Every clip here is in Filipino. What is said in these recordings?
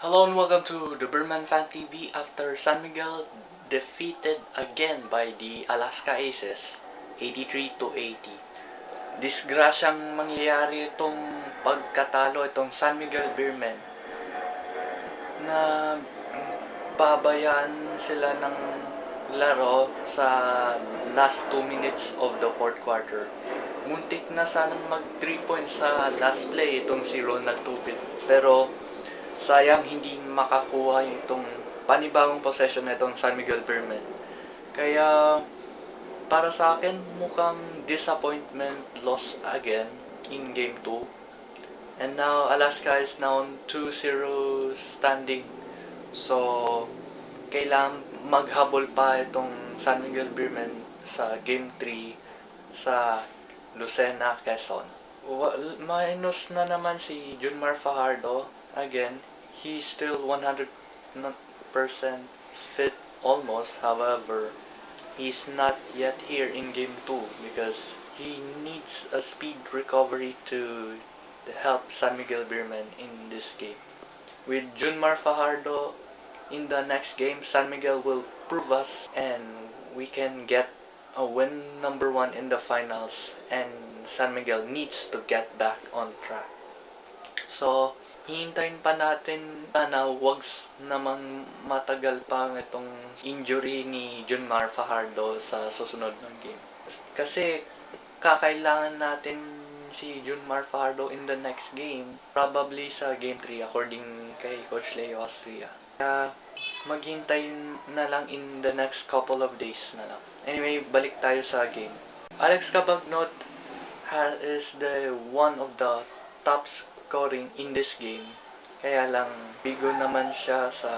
Hello and welcome to the Berman Fan TV after San Miguel defeated again by the Alaska Aces 83-80. Disgrasyang mangyayari itong pagkatalo itong San Miguel Beermen na babayaan sila ng laro sa last 2 minutes of the fourth quarter. Muntik na sanang mag 3 points sa last play itong si Ronald Tupit, pero sayang hindi makakuha itong panibagong possession na itong San Miguel Beermen. Kaya para sa akin mukhang disappointment loss again in game 2. And now Alaska is now on 2-0 standing. So kailangan maghabol pa itong San Miguel Beermen sa game 3 sa Lucena, Quezon. Minus na naman si Junmar Fajardo. Again, he's still 100% fit almost. However, he's not yet here in game 2 because he needs a speed recovery to help San Miguel Beermen in this game. With Junmar Fajardo in the next game, San Miguel will prove us and we can get a win number 1 in the finals, and San Miguel needs to get back on track. So, hihintayin pa natin na wag namang matagal pa itong injury ni Junmar Fajardo sa susunod ng game. Kasi kakailangan natin si Junmar Fajardo in the next game, probably sa game 3 according kay Coach Leo Astria. Kaya maghintay na lang in the next couple of days na lang. Anyway, balik tayo sa game. Alex Cabagnot is the one of the top scoring in this game. Kaya lang bigo naman siya sa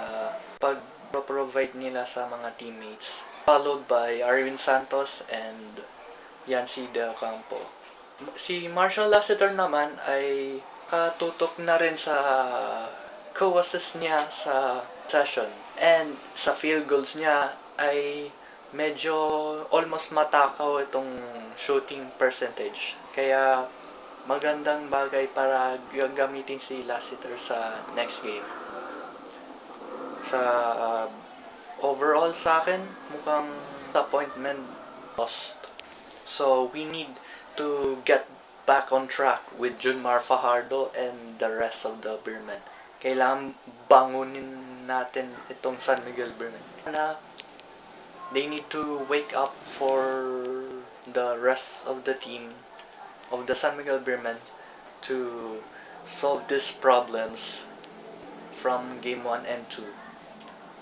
pag-provide nila sa mga teammates. Followed by Arvin Santos and Yancy Del Campo. Si Marshall Lassiter naman ay katutok na rin sa co-assist niya sa session. And sa field goals niya ay medyo almost matakaw itong shooting percentage. Kaya magandang bagay para gagamitin si Lassiter sa next game. Sa overall sa akin, mukhang disappointment lost. So we need to get back on track with Junmar Fajardo and the rest of the Beermen. Kailangan bangunin natin itong San Miguel Beermen. They need to wake up for the rest of the team of the San Miguel Beermen to solve these problems from game 1 and 2.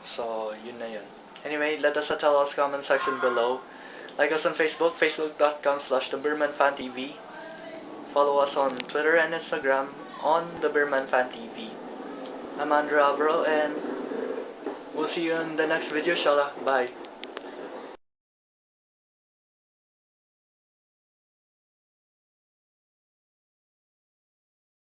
So, yun na yun. Anyway, let us tell us comment section below. Like us on Facebook, facebook.com/thebermanfantv. Follow us on Twitter and Instagram on the Berman Fan TV. I'm Andrew Alvaro and we'll see you in the next video, inshallah. Bye.